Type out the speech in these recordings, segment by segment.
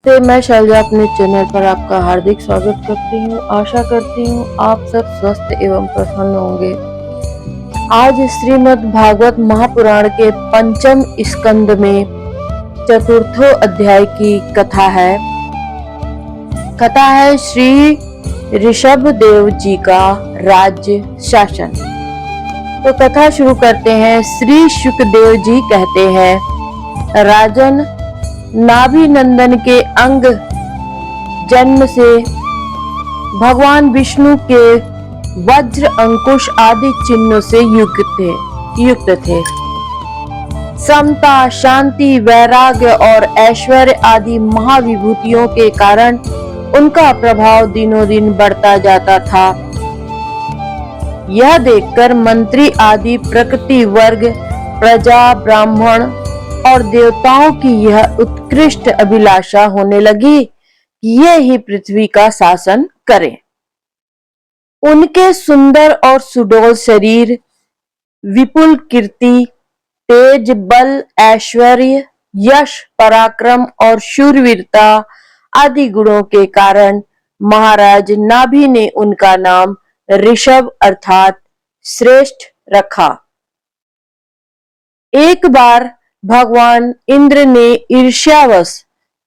मैं शैलजा अपने चैनल पर आपका हार्दिक स्वागत करती हूँ। आशा करती हूँ आप सब स्वस्थ एवं प्रसन्न होंगे। आज श्रीमद् भागवत महापुराण के पंचम स्कंद में चतुर्थो अध्याय की कथा है। कथा है श्री ऋषभ देव जी का राज्य शासन। तो कथा शुरू करते हैं। श्री शुकदेव जी कहते हैं, राजन, नाभि नंदन के अंग जन्म से भगवान विष्णु के वज्र अंकुश आदि चिन्हों से युक्त थे। समता, शांति, वैराग्य और ऐश्वर्य आदि महाविभूतियों के कारण उनका प्रभाव दिनों दिन बढ़ता जाता था। यह देखकर मंत्री आदि प्रकृति वर्ग, प्रजा, ब्राह्मण और देवताओं की यह उत्कृष्ट अभिलाषा होने लगी कि ये ही पृथ्वी का शासन करें। उनके सुंदर और सुडौल शरीर, विपुल कीर्ति, तेज, बल, ऐश्वर्य, यश, पराक्रम और शूरवीरता आदि गुणों के कारण महाराज नाभि ने उनका नाम ऋषभ अर्थात श्रेष्ठ रखा। एक बार भगवान इंद्र ने ईर्ष्यावश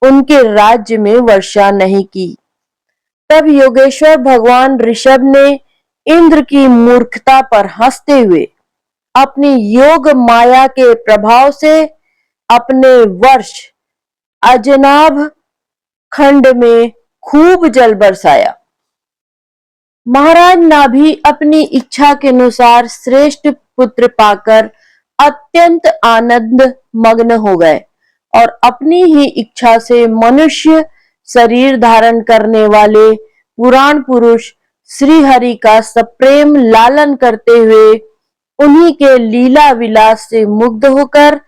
उनके राज्य में वर्षा नहीं की। तब योगेश्वर भगवान ऋषभ ने इंद्र की मूर्खता पर हंसते हुए अपनी योग माया के प्रभाव से अपने वर्ष अजनाभ खंड में खूब जल बरसाया। महाराज नाभि अपनी इच्छा के अनुसार श्रेष्ठ पुत्र पाकर अत्यंत आनंद मग्न हो गए और अपनी ही इच्छा से मनुष्य शरीर धारण करने वाले पुराण पुरुष श्री हरि का सप्रेम लालन करते हुए उन्हीं के लीला विलास से मुग्ध होकर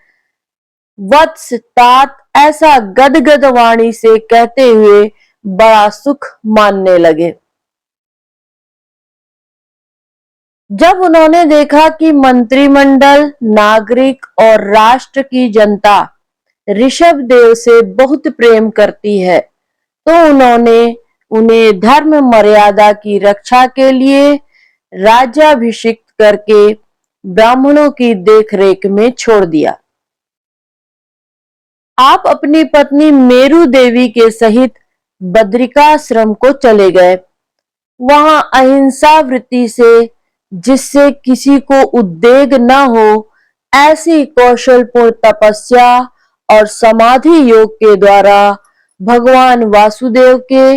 वत्स, तात ऐसा गदगद वाणी से कहते हुए बड़ा सुख मानने लगे। जब उन्होंने देखा कि मंत्रिमंडल, नागरिक और राष्ट्र की जनता ऋषभ देव से बहुत प्रेम करती है, तो उन्होंने उन्हें धर्म मर्यादा की रक्षा के लिए राज्याभिषिक्त करके ब्राह्मणों की देखरेख में छोड़ दिया। आप अपनी पत्नी मेरु देवी के सहित बद्रिकाश्रम को चले गए। वहां अहिंसा वृत्ति से, जिससे किसी को उद्वेग न हो, ऐसी कौशलपूर्ण तपस्या और समाधि योग के द्वारा भगवान वासुदेव के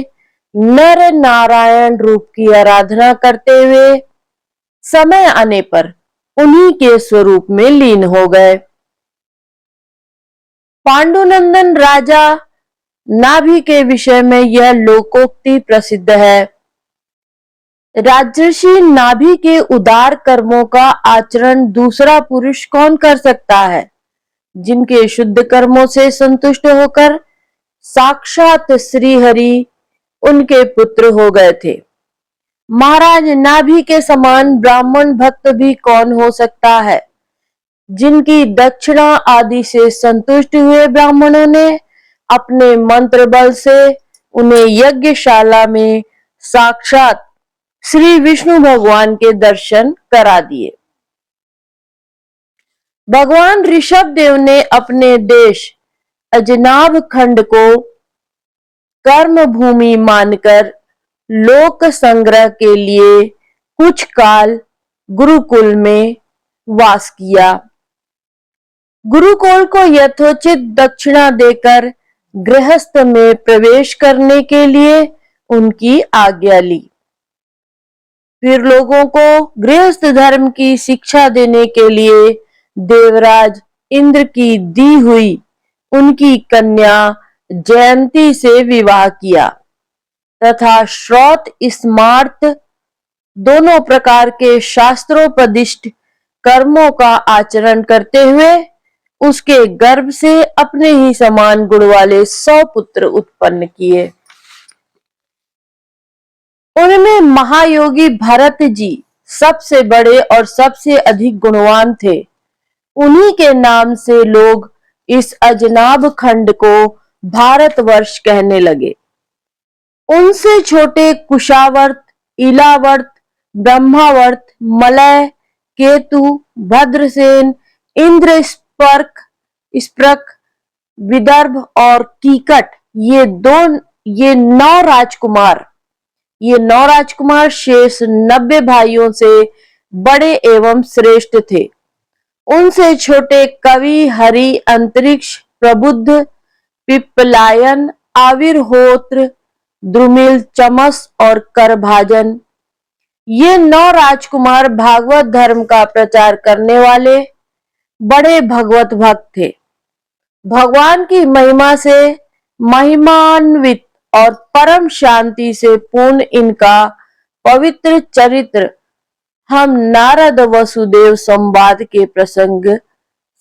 नर नारायण रूप की आराधना करते हुए समय आने पर उन्हीं के स्वरूप में लीन हो गए। पांडुनंदन राजा नाभि के विषय में यह लोकोक्ति प्रसिद्ध है। राजर्षि नाभि के उदार कर्मों का आचरण दूसरा पुरुष कौन कर सकता है, जिनके शुद्ध कर्मों से संतुष्ट होकर साक्षात श्री हरि उनके पुत्र हो गए थे। महाराज नाभि के समान ब्राह्मण भक्त भी कौन हो सकता है, जिनकी दक्षिणा आदि से संतुष्ट हुए ब्राह्मणों ने अपने मंत्र बल से उन्हें यज्ञशाला में साक्षात श्री विष्णु भगवान के दर्शन करा दिए। भगवान ऋषभ देव ने अपने देश अजनाभ खंड को कर्म भूमि मानकर लोक संग्रह के लिए कुछ काल गुरुकुल में वास किया। गुरुकुल को यथोचित दक्षिणा देकर गृहस्थ में प्रवेश करने के लिए उनकी आज्ञा ली। फिर लोगों को गृहस्थ धर्म की शिक्षा देने के लिए देवराज इंद्र की दी हुई उनकी कन्या जयंती से विवाह किया तथा श्रौत स्मार्त दोनों प्रकार के शास्त्रोपदिष्ट कर्मों का आचरण करते हुए उसके गर्भ से अपने ही समान गुण वाले 100 पुत्र उत्पन्न किए। उनमें महायोगी भरत जी सबसे बड़े और सबसे अधिक गुणवान थे। उन्हीं के नाम से लोग इस अजनाभ खंड को भारतवर्ष कहने लगे। उनसे छोटे कुशावर्त, इलावर्त, ब्रह्मावर्त, मलय, केतु, भद्रसेन, इंद्र, स्प्रक, विदर्भ और कीकट, ये नौ राजकुमार शेष 90 भाइयों से बड़े एवं श्रेष्ठ थे। उनसे छोटे कवि, हरि, अंतरिक्ष, प्रबुद्ध, पिप्पलायन, आविर्होत्र, द्रुमिल, चमस और करभाजन, ये 9 राजकुमार भागवत धर्म का प्रचार करने वाले बड़े भगवत भक्त थे। भगवान की महिमा से महिमान्वित और परम शांति से पूर्ण इनका पवित्र चरित्र हम नारद वसुदेव संवाद के प्रसंग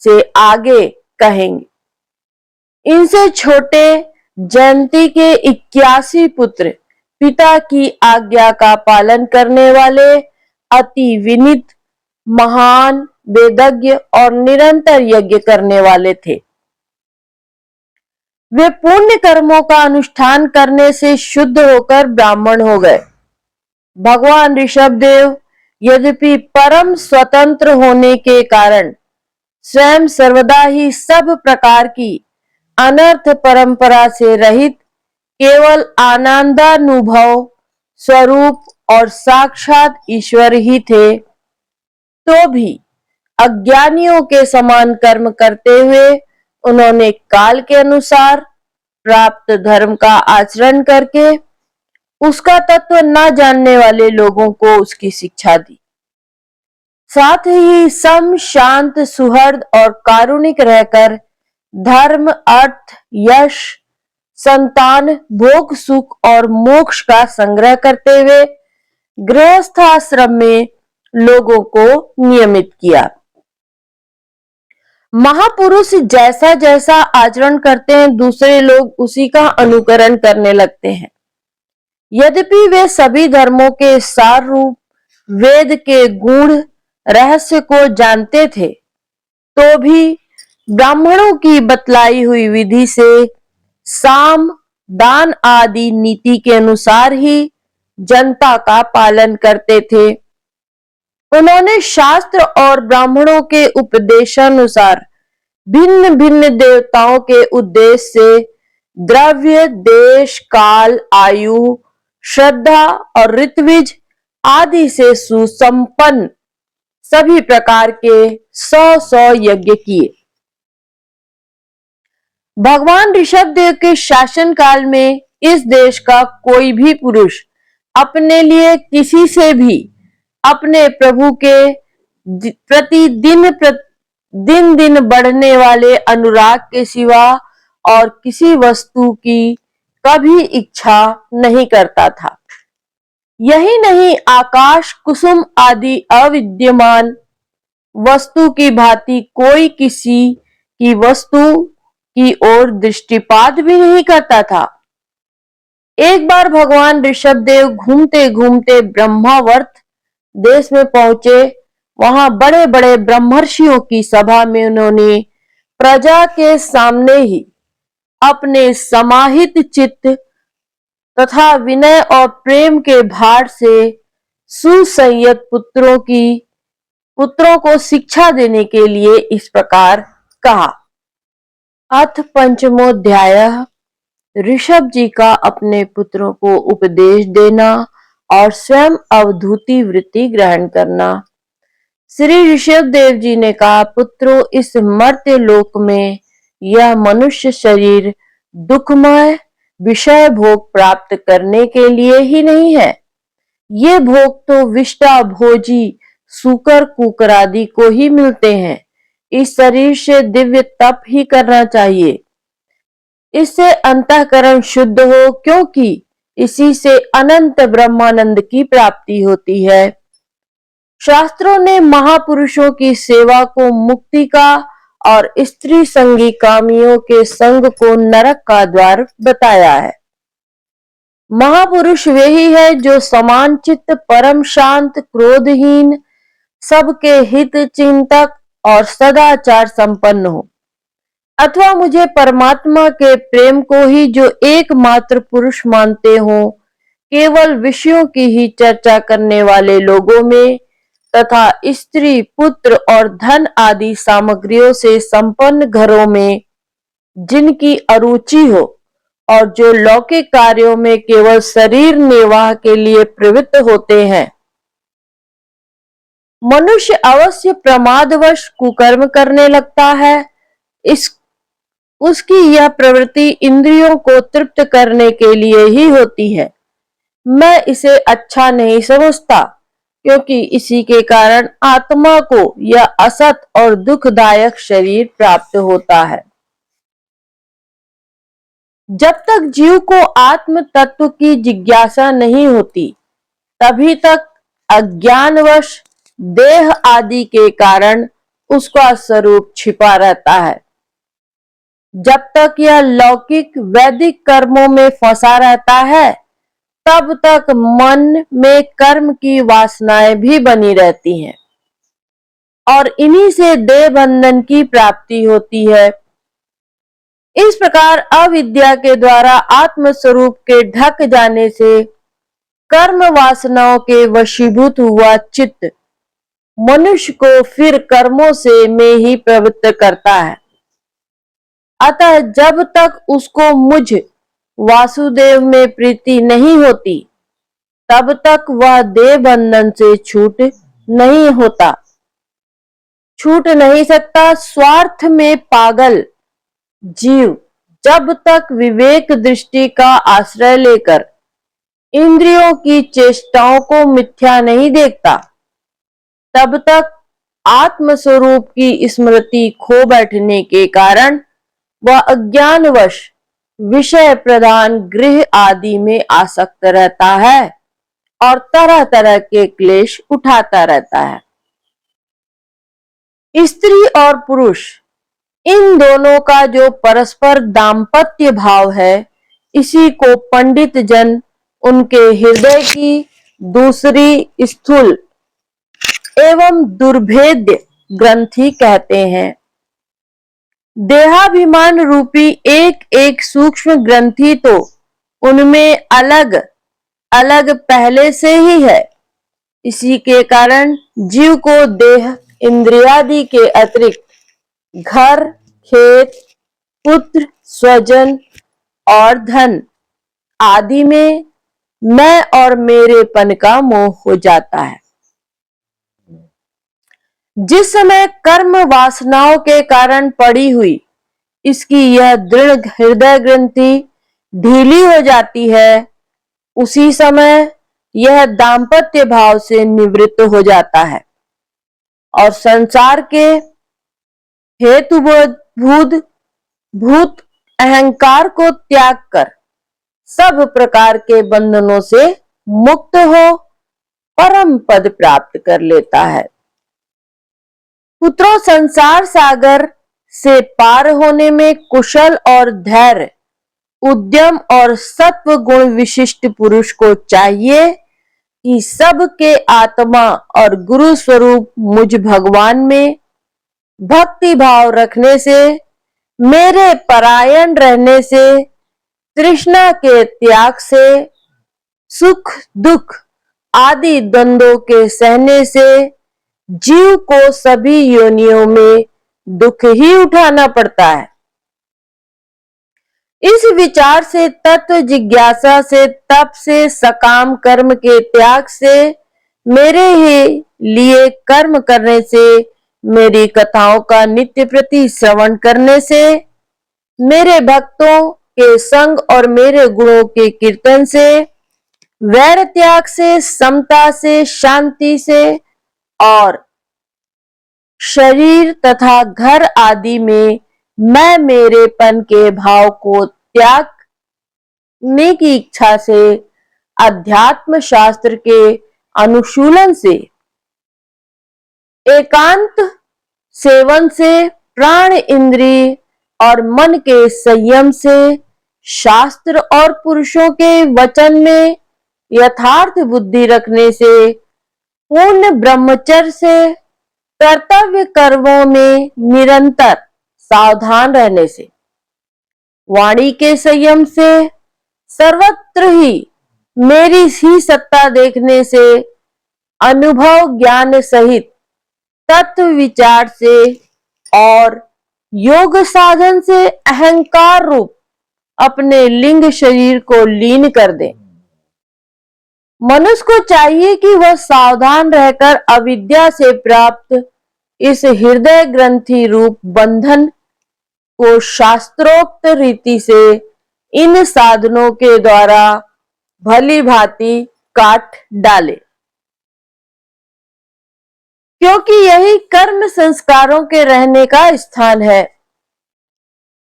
से आगे कहेंगे। इनसे छोटे जयंती के 81 पुत्र, पिता की आज्ञा का पालन करने वाले, अति विनीत, महान, वेदज्ञ और निरंतर यज्ञ करने वाले थे। वे पुण्य कर्मों का अनुष्ठान करने से शुद्ध होकर ब्राह्मण हो गए। भगवान ऋषभदेव यद्यपि परम स्वतंत्र होने के कारण स्वयं सर्वदा ही सब प्रकार की अनर्थ परंपरा से रहित केवल आनंदानुभव स्वरूप और साक्षात ईश्वर ही थे, तो भी अज्ञानियों के समान कर्म करते हुए उन्होंने काल के अनुसार प्राप्त धर्म का आचरण करके उसका तत्व न जानने वाले लोगों को उसकी शिक्षा दी। साथ ही सम, शांत, सुहृद और कारुणिक रहकर धर्म, अर्थ, यश, संतान, भोग, सुख और मोक्ष का संग्रह करते हुए गृहस्थाश्रम में लोगों को नियमित किया। महापुरुष जैसा जैसा आचरण करते हैं, दूसरे लोग उसी का अनुकरण करने लगते हैं। यद्यपि वे सभी धर्मों के सार रूप वेद के गूढ़ रहस्य को जानते थे, तो भी ब्राह्मणों की बतलाई हुई विधि से साम, दान आदि नीति के अनुसार ही जनता का पालन करते थे। उन्होंने शास्त्र और ब्राह्मणों के उपदेशानुसार भिन्न भिन्न देवताओं के उद्देश्य से द्रव्य, देश, काल, आयु, श्रद्धा और ऋत्विज आदि से सुसंपन्न सभी प्रकार के 100 यज्ञ किए। भगवान ऋषभदेव के शासन काल में इस देश का कोई भी पुरुष अपने लिए किसी से भी अपने प्रभु के प्रति दिन दिन बढ़ने वाले अनुराग के सिवा और किसी वस्तु की कभी इच्छा नहीं करता था। यही नहीं, आकाश कुसुम आदि अविद्यमान वस्तु की भांति कोई किसी की वस्तु की ओर दृष्टिपात भी नहीं करता था। एक बार भगवान ऋषभदेव घूमते घूमते ब्रह्मावर्त देश में पहुंचे। वहां बड़े बड़े ब्रह्मर्षियों की सभा में उन्होंने प्रजा के सामने ही अपने समाहित चित्त तथा विनय और प्रेम के भार से सुसंयत पुत्रों को शिक्षा देने के लिए इस प्रकार कहा। अथ पंचमोध्याय, ऋषभ जी का अपने पुत्रों को उपदेश देना और स्वयं अवधूति वृत्ति ग्रहण करना। श्री ऋषभदेव जी ने कहा, पुत्रों, इस मर्त्य लोक में यह मनुष्य शरीर दुखमय विषय भोग प्राप्त करने के लिए ही नहीं है। ये भोग तो विष्टा भोजी सूकर कुकर आदि को ही मिलते हैं। इस शरीर से दिव्य तप ही करना चाहिए, इससे अंतःकरण शुद्ध हो, क्योंकि इसी से अनंत ब्रह्मानंद की प्राप्ति होती है। शास्त्रों ने महापुरुषों की सेवा को मुक्ति का और स्त्री संगी कामियों के संग को नरक का द्वार बताया है। महापुरुष वे ही है जो समान चित्त, परम शांत, क्रोधहीन, सबके हित चिंतक और सदाचार संपन्न हो। अथवा मुझे परमात्मा के प्रेम को ही जो एकमात्र पुरुष मानते हो, केवल विषयों की ही चर्चा करने वाले लोगों में तथा स्त्री, पुत्र और धन आदि सामग्रियों से संपन्न घरों में जिनकी अरुचि हो और जो लौकिक कार्यों में केवल शरीर निर्वाह के लिए प्रवृत्त होते हैं, मनुष्य अवश्य प्रमादवश कुकर्म करने लगता है। इस उसकी यह प्रवृत्ति इंद्रियों को तृप्त करने के लिए ही होती है। मैं इसे अच्छा नहीं समझता, क्योंकि इसी के कारण आत्मा को यह असत और दुखदायक शरीर प्राप्त होता है। जब तक जीव को आत्म तत्व की जिज्ञासा नहीं होती, तभी तक अज्ञानवश देह आदि के कारण उसका स्वरूप छिपा रहता है। जब तक यह लौकिक वैदिक कर्मों में फंसा रहता है, तब तक मन में कर्म की वासनाएं भी बनी रहती हैं और इन्हीं से देह बंधन की प्राप्ति होती है। इस प्रकार अविद्या के द्वारा आत्म स्वरूप के ढक जाने से कर्म वासनाओं के वशीभूत हुआ चित्त मनुष्य को फिर कर्मों से में ही प्रवृत्त करता है। अतः जब तक उसको मुझ वासुदेव में प्रीति नहीं होती, तब तक वह देह बंधन से छूट नहीं सकता। स्वार्थ में पागल जीव जब तक विवेक दृष्टि का आश्रय लेकर इंद्रियों की चेष्टाओं को मिथ्या नहीं देखता, तब तक आत्म स्वरूप की स्मृति खो बैठने के कारण वह अज्ञानवश विषय प्रधान गृह आदि में आसक्त रहता है और तरह तरह के क्लेश उठाता रहता है। स्त्री और पुरुष इन दोनों का जो परस्पर दाम्पत्य भाव है, इसी को पंडित जन उनके हृदय की दूसरी स्थूल एवं दुर्भेद्य ग्रंथि कहते हैं। देहाभिमान रूपी एक एक सूक्ष्म ग्रंथि तो उनमें अलग अलग पहले से ही है। इसी के कारण जीव को देह इंद्रियादि के अतिरिक्त घर, खेत, पुत्र, स्वजन और धन आदि में मैं और मेरेपन का मोह हो जाता है। जिस समय कर्म वासनाओं के कारण पड़ी हुई इसकी यह दृढ़ हृदय ग्रंथि ढीली हो जाती है, उसी समय यह दाम्पत्य भाव से निवृत्त हो जाता है और संसार के भूत अहंकार को त्याग कर सब प्रकार के बंधनों से मुक्त हो परम पद प्राप्त कर लेता है। पुत्रों, संसार सागर से पार होने में कुशल और धैर्य, उद्यम और सत्व गुण विशिष्ट पुरुष को चाहिए कि सबके आत्मा और गुरु स्वरूप मुझ भगवान में भक्ति भाव रखने से, मेरे परायण रहने से, तृष्णा के त्याग से, सुख दुख आदि द्वंद्वों के सहने से जीव को सभी योनियों में दुख ही उठाना पड़ता है। इस विचार से, तत्व जिज्ञासा से, तप से, सकाम कर्म के त्याग से, मेरे ही लिए कर्म करने से, मेरी कथाओं का नित्य प्रति श्रवण करने से, मेरे भक्तों के संग और मेरे गुणों के कीर्तन से, वैर त्याग से, समता से, शांति से और शरीर तथा घर आदि में मैं मेरेपन के भाव को त्यागने की इच्छा से, अध्यात्म शास्त्र के अनुशूलन से, एकांत सेवन से, प्राण इंद्रिय और मन के संयम से, शास्त्र और पुरुषों के वचन में यथार्थ बुद्धि रखने से, पूर्ण ब्रह्मचर्य से, कर्तव्य कर्मों में निरंतर सावधान रहने से, वाणी के संयम से, सर्वत्र ही मेरी ही सत्ता देखने से, अनुभव ज्ञान सहित तत्व विचार से और योग साधन से अहंकार रूप अपने लिंग शरीर को लीन कर दे। मनुष्य को चाहिए कि वह सावधान रहकर अविद्या से प्राप्त इस हृदय ग्रंथि रूप बंधन को शास्त्रोक्त रीति से इन साधनों के द्वारा भली भांति काट डाले, क्योंकि यही कर्म संस्कारों के रहने का स्थान है।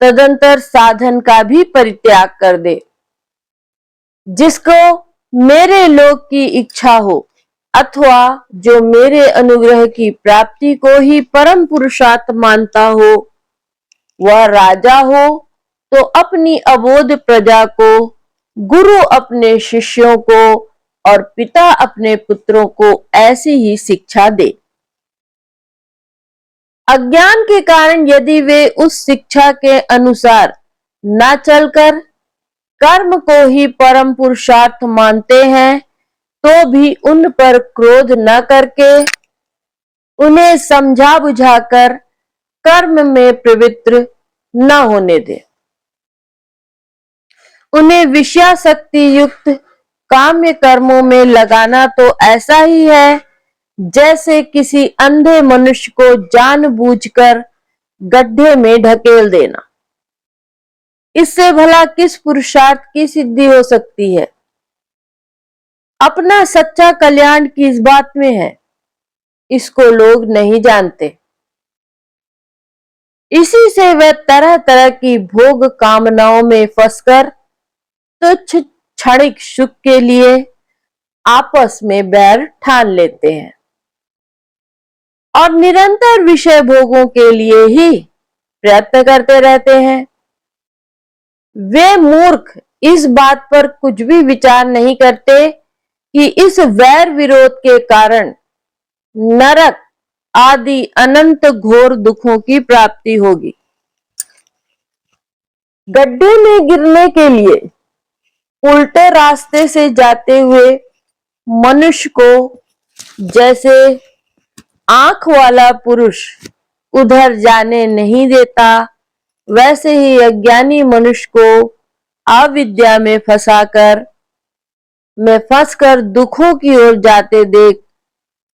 तदंतर साधन का भी परित्याग कर दे। जिसको मेरे लोक की इच्छा हो अथवा जो मेरे अनुग्रह की प्राप्ति को ही परम पुरुषार्थ मानता हो, वह राजा हो तो अपनी अबोध प्रजा को, गुरु अपने शिष्यों को और पिता अपने पुत्रों को ऐसी ही शिक्षा दे। अज्ञान के कारण यदि वे उस शिक्षा के अनुसार न चलकर कर्म को ही परम पुरुषार्थ मानते हैं, तो भी उन पर क्रोध न करके उन्हें समझा बुझाकर कर्म में प्रवृत्त न होने दे। उन्हें विषयासक्ति युक्त काम्य कर्मों में लगाना तो ऐसा ही है जैसे किसी अंधे मनुष्य को जानबूझकर गड्ढे में ढकेल देना। इससे भला किस पुरुषार्थ की सिद्धि हो सकती है? अपना सच्चा कल्याण किस बात में है, इसको लोग नहीं जानते। इसी से वे तरह तरह की भोग कामनाओं में फंसकर तुच्छ क्षणिक सुख के लिए आपस में बैर ठान लेते हैं और निरंतर विषय भोगों के लिए ही प्रयत्न करते रहते हैं। वे मूर्ख इस बात पर कुछ भी विचार नहीं करते कि इस वैर विरोध के कारण नरक आदि अनंत घोर दुखों की प्राप्ति होगी। गड्ढे में गिरने के लिए उल्टे रास्ते से जाते हुए मनुष्य को जैसे आंख वाला पुरुष उधर जाने नहीं देता, वैसे ही अज्ञानी मनुष्य को अविद्या में फंसकर दुखों की ओर जाते देख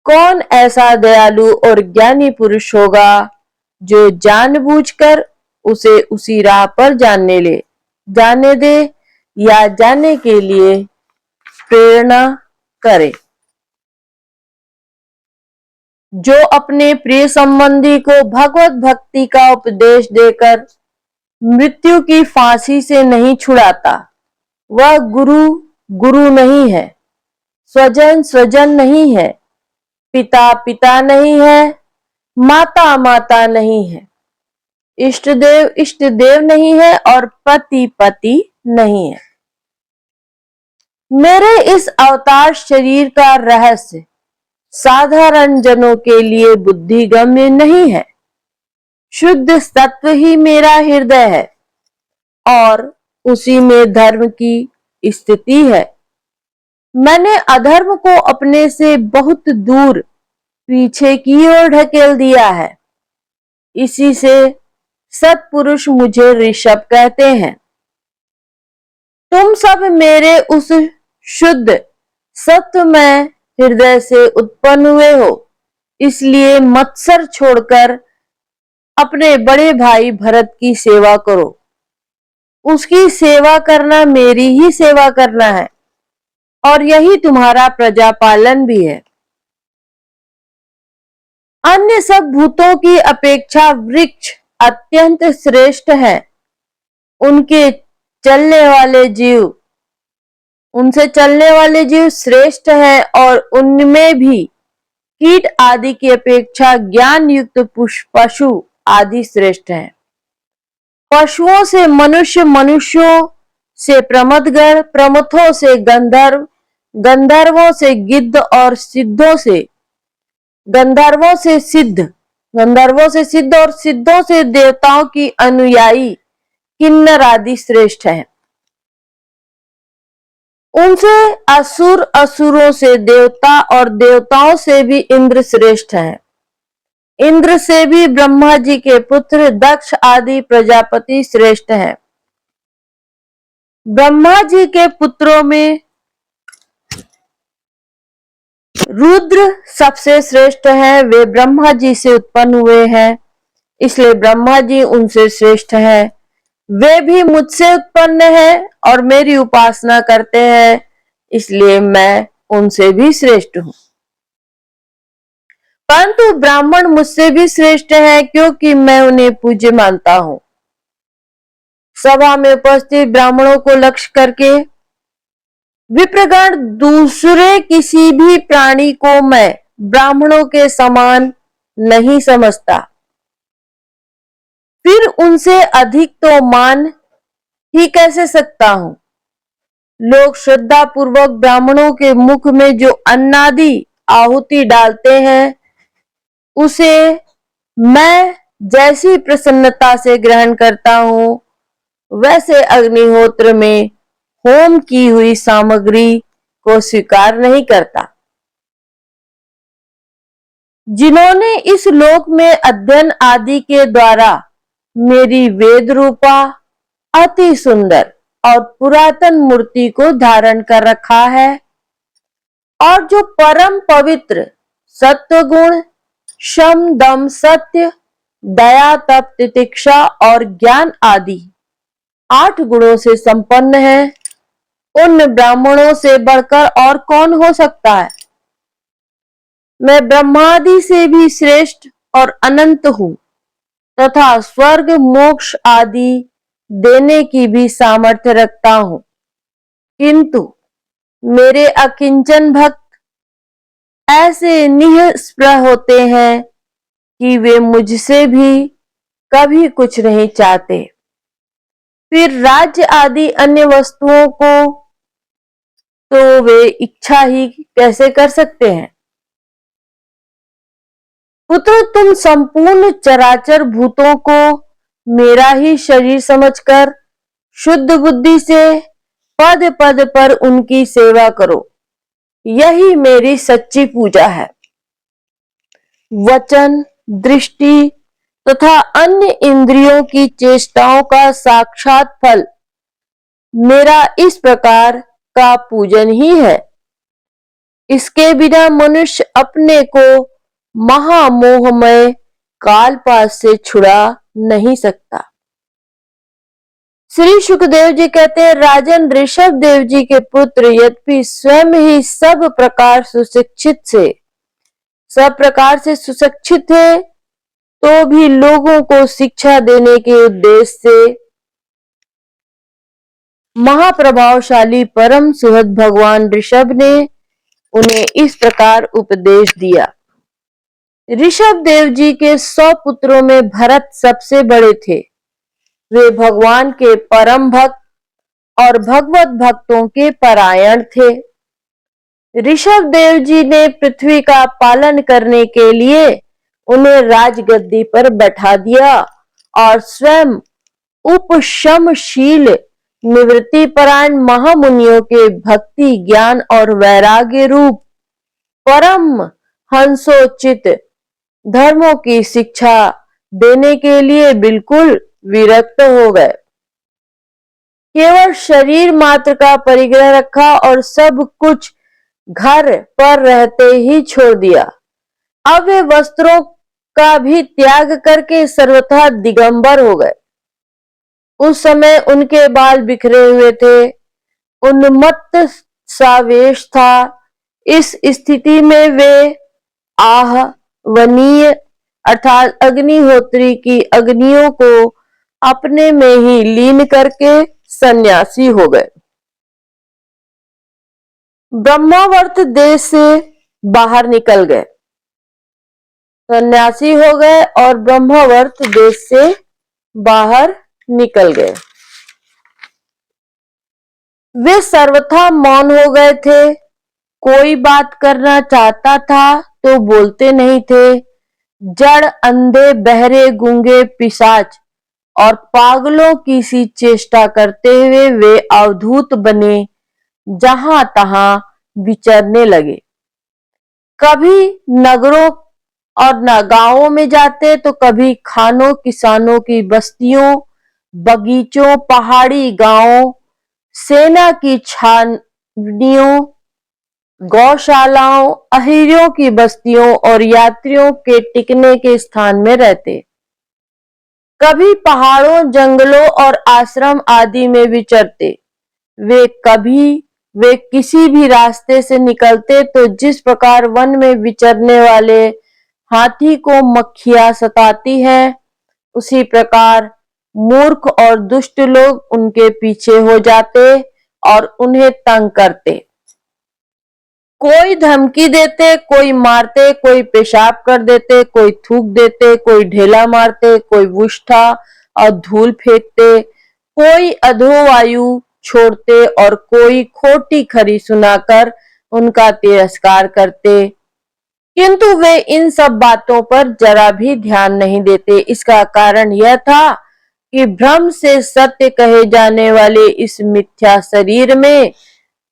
कौन ऐसा दयालु और ज्ञानी पुरुष होगा जो जानबूझकर उसे उसी राह पर जाने दे या जाने के लिए प्रेरणा करे। जो अपने प्रिय संबंधी को भगवत भक्ति का उपदेश देकर मृत्यु की फांसी से नहीं छुड़ाता, वह गुरु नहीं है, स्वजन नहीं है, पिता नहीं है, माता नहीं है, इष्ट देव नहीं है और पति नहीं है। मेरे इस अवतार शरीर का रहस्य साधारण जनों के लिए बुद्धिगम्य नहीं है। शुद्ध सत्व ही मेरा हृदय है और उसी में धर्म की स्थिति है। मैंने अधर्म को अपने से बहुत दूर पीछे की ओर ढकेल दिया है। इसी से सत्पुरुष मुझे ऋषभ कहते हैं। तुम सब मेरे उस शुद्ध सत्वमय हृदय से उत्पन्न हुए हो, इसलिए मत्सर छोड़कर अपने बड़े भाई भरत की सेवा करो। उसकी सेवा करना मेरी ही सेवा करना है और यही तुम्हारा प्रजापालन भी है। अन्य सब भूतों की अपेक्षा वृक्ष अत्यंत श्रेष्ठ है। उनसे चलने वाले जीव श्रेष्ठ है और उनमें भी कीट आदि की अपेक्षा ज्ञान युक्त पशु आदि श्रेष्ठ है। पशुओं से मनुष्य, मनुष्यों से प्रमथगण, प्रमथों से गंधर्व, गंधर्वों से गिद्ध और गंधर्वों से सिद्ध, गंधर्वों से सिद्ध और सिद्धों से देवताओं की अनुयायी किन्नर आदि श्रेष्ठ हैं। उनसे असुर, असुरों से देवता और देवताओं से भी इंद्र श्रेष्ठ हैं। इंद्र से भी ब्रह्मा जी के पुत्र दक्ष आदि प्रजापति श्रेष्ठ हैं। ब्रह्मा जी के पुत्रों में रुद्र सबसे श्रेष्ठ हैं। वे ब्रह्मा जी से उत्पन्न हुए हैं, इसलिए ब्रह्मा जी उनसे श्रेष्ठ हैं। वे भी मुझसे उत्पन्न हैं और मेरी उपासना करते हैं, इसलिए मैं उनसे भी श्रेष्ठ हूं। परंतु ब्राह्मण मुझसे भी श्रेष्ठ हैं, क्योंकि मैं उन्हें पूज्य मानता हूं। सभा में उपस्थित ब्राह्मणों को लक्ष्य करके विप्रगण दूसरे किसी भी प्राणी को मैं ब्राह्मणों के समान नहीं समझता, फिर उनसे अधिक तो मान ही कैसे सकता हूं। लोग श्रद्धा पूर्वक ब्राह्मणों के मुख में जो अन्नादि आहुति डालते हैं, उसे मैं जैसी प्रसन्नता से ग्रहण करता हूं, वैसे अग्निहोत्र में होम की हुई सामग्री को स्वीकार नहीं करता। जिन्होंने इस लोक में अध्ययन आदि के द्वारा मेरी वेद रूपा अति सुंदर और पुरातन मूर्ति को धारण कर रखा है, और जो परम पवित्र सत्व गुण, शम दम सत्य, दया तप तितिक्षा और ज्ञान आदि 8 गुणों से संपन्न है, उन ब्राह्मणों से बढ़कर और कौन हो सकता है। मैं ब्रह्मादि से भी श्रेष्ठ और अनंत हूं तथा स्वर्ग मोक्ष आदि देने की भी सामर्थ्य रखता हूं, किंतु मेरे अकिंचन भक्त ऐसे निःस्पृह होते हैं कि वे मुझसे भी कभी कुछ नहीं चाहते। फिर राज्य आदि अन्य वस्तुओं को तो वे इच्छा ही कैसे कर सकते हैं। पुत्र, तुम संपूर्ण चराचर भूतों को मेरा ही शरीर समझकर शुद्ध बुद्धि से पद पद पर उनकी सेवा करो, यही मेरी सच्ची पूजा है। वचन, दृष्टि तथा अन्य इंद्रियों की चेष्टाओं का साक्षात फल मेरा इस प्रकार का पूजन ही है। इसके बिना मनुष्य अपने को महामोहमय कालपाश से छुड़ा नहीं सकता। श्री सुखदेव जी कहते हैं, राजन ऋषभ देव जी के पुत्र यद्यपि स्वयं ही सब प्रकार से सुशिक्षित थे, तो भी लोगों को शिक्षा देने के उद्देश्य से महाप्रभावशाली परम सुहृद भगवान ऋषभ ने उन्हें इस प्रकार उपदेश दिया। ऋषभ देव जी के 100 पुत्रों में भरत सबसे बड़े थे। वे भगवान के परम भक्त और भगवत भक्तों के परायण थे। ऋषभ देव जी ने पृथ्वी का पालन करने के लिए उन्हें राजगद्दी पर बैठा दिया और स्वयं उपशमशील निवृत्ति परायण महामुनियों के भक्ति, ज्ञान और वैराग्य रूप परम हंसोचित धर्मों की शिक्षा देने के लिए बिल्कुल विरक्त हो गए। केवल शरीर मात्र का परिग्रह रखा और सब कुछ घर पर रहते ही छोड़ दिया। अब वे वस्त्रों का भी त्याग करके सर्वथा दिगंबर हो गए। उस समय उनके बाल बिखरे हुए थे, उन्मत्त सा वेश था। इस स्थिति में वे आहवनीय अर्थात अग्निहोत्री की अग्नियों को अपने में ही लीन करके सन्यासी हो गए। ब्रह्मावर्त देश से बाहर निकल गए, सन्यासी हो गए और ब्रह्मावर्त देश से बाहर निकल गए। वे सर्वथा मौन हो गए थे। कोई बात करना चाहता था तो बोलते नहीं थे। जड़, अंधे, बहरे, गूंगे, पिशाच और पागलों की सी चेष्टा करते हुए वे अवधूत बने जहां तहां विचरने लगे। कभी नगरों और गांवों में जाते तो कभी खानों किसानों की बस्तियों, बगीचों, पहाड़ी गांवों, सेना की छावनियों, गौशालाओं, अहिरों की बस्तियों और यात्रियों के टिकने के स्थान में रहते। कभी पहाड़ों, जंगलों और आश्रम आदि में विचरते। वे किसी भी रास्ते से निकलते तो जिस प्रकार वन में विचरने वाले हाथी को मक्खियां सताती हैं, उसी प्रकार मूर्ख और दुष्ट लोग उनके पीछे हो जाते और उन्हें तंग करते। कोई धमकी देते, कोई मारते, कोई पेशाब कर देते, कोई थूक देते, कोई ढेला मारते, कोई वुष्ठा और धूल फेंकते, कोई अधोवायु छोड़ते और कोई खोटी खरी सुनाकर उनका तिरस्कार करते। किंतु वे इन सब बातों पर जरा भी ध्यान नहीं देते। इसका कारण यह था कि भ्रम से सत्य कहे जाने वाले इस मिथ्या शरीर में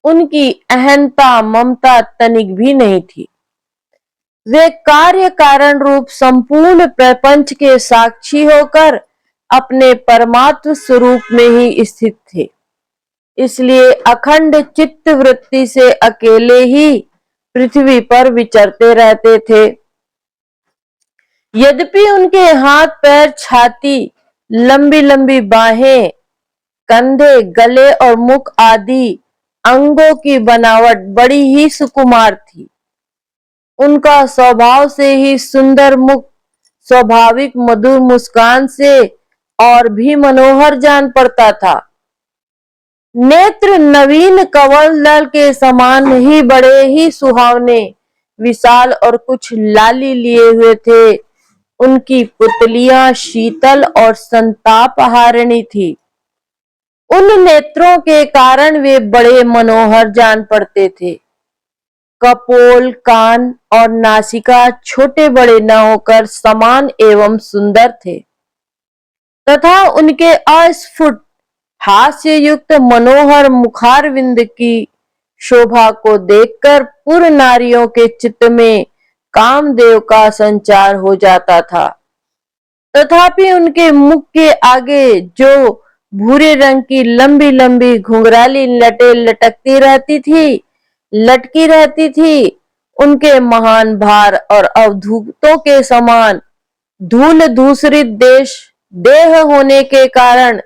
उनकी अहंता, ममता तनिक भी नहीं थी। वे कार्य कारण रूप संपूर्ण प्रपंच के साक्षी होकर अपने परमात्म स्वरूप में ही स्थित थे। इसलिए अखंड चित्त वृत्ति से अकेले ही पृथ्वी पर विचरते रहते थे। यद्यपि उनके हाथ, पैर, छाती, लंबी लंबी बाहें, कंधे, गले और मुख आदि अंगों की बनावट बड़ी ही सुकुमार थी। उनका स्वभाव से ही सुंदर मुख स्वाभाविक मधुर मुस्कान से और भी मनोहर जान पड़ता था। नेत्र नवीन कवल दल के समान ही बड़े ही सुहावने, विशाल और कुछ लाली लिए हुए थे। उनकी पुतलियां शीतल और संताप हारिणी थी। उन नेत्रों के कारण वे बड़े मनोहर जान पड़ते थे। कपोल, कान और नासिका छोटे बड़े न होकर समान एवं सुंदर थे तथा उनके अस्फुट हास्य युक्त मनोहर मुखारविंद की शोभा को देखकर पूर्ण नारियों के चित्त में कामदेव का संचार हो जाता था। तथापि उनके मुख के आगे जो भूरे रंग की लंबी लंबी घुंघराली लटें लटकी रहती थी, उनके महान भार और अवधूतों के समान धूल धूसरित देह होने के कारण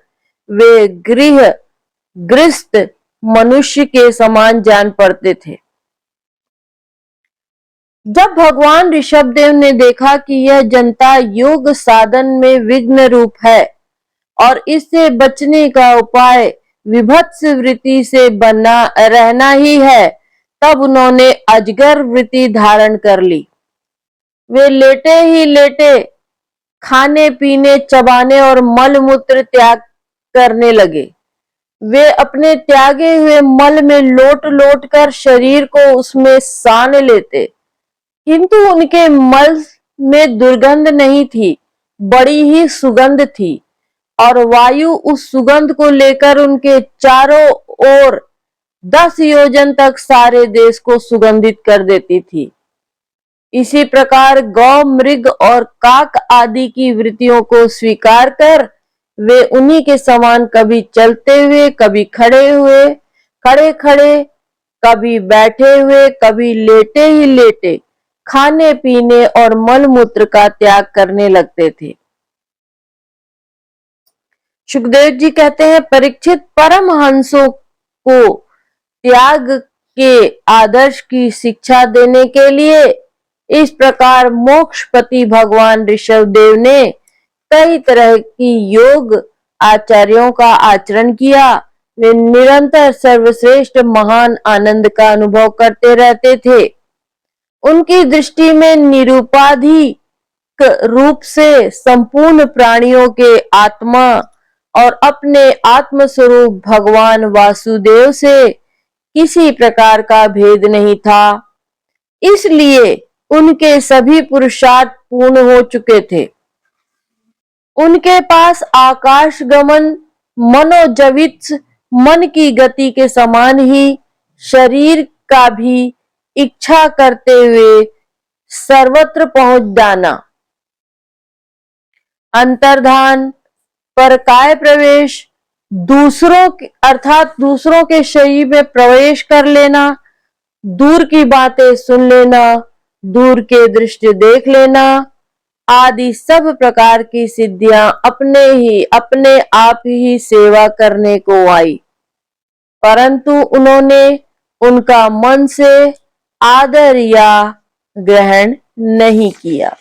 वे गृहस्थ मनुष्य के समान जान पड़ते थे। जब भगवान ऋषभदेव ने देखा कि यह जनता योग साधन में विघ्न रूप है और इससे बचने का उपाय विभत्स वृत्ति से बना रहना ही है, तब उन्होंने अजगर वृत्ति धारण कर ली। वे लेटे ही लेटे खाने पीने, चबाने और मल मूत्र त्याग करने लगे। वे अपने त्यागे हुए मल में लोट लोट कर शरीर को उसमें सान लेते, किंतु उनके मल में दुर्गंध नहीं थी, बड़ी ही सुगंध थी और वायु उस सुगंध को लेकर उनके चारों ओर 10 योजन तक सारे देश को सुगंधित कर देती थी। इसी प्रकार गौ, मृग और काक आदि की वृत्तियों को स्वीकार कर वे उन्हीं के समान कभी चलते हुए, कभी खड़े खड़े, कभी बैठे हुए, कभी लेटे ही लेटे खाने पीने और मल मूत्र का त्याग करने लगते थे। सुखदेव जी कहते हैं, परीक्षित परमहंसों को त्याग के आदर्श की शिक्षा देने के लिए इस प्रकार मोक्षपति भगवान ऋषभदेव ने कई तरह की योग आचार्यों का आचरण किया। वे निरंतर सर्वश्रेष्ठ महान आनंद का अनुभव करते रहते थे। उनकी दृष्टि में निरुपाधिक रूप से संपूर्ण प्राणियों के आत्मा और अपने आत्म स्वरूप भगवान वासुदेव से किसी प्रकार का भेद नहीं था। इसलिए उनके सभी पुरुषार्थ पूर्ण हो चुके थे। उनके पास आकाश गमन मनोजवित मन की गति के समान ही शरीर का भी इच्छा करते हुए सर्वत्र पहुंच जाना, अंतर्धान, परकाय प्रवेश, अर्थात दूसरों के शरीर में प्रवेश कर लेना, दूर की बातें सुन लेना, दूर के दृश्य देख लेना आदि सब प्रकार की सिद्धियां अपने आप ही सेवा करने को आई, परंतु उन्होंने उनका मन से आदर या ग्रहण नहीं किया।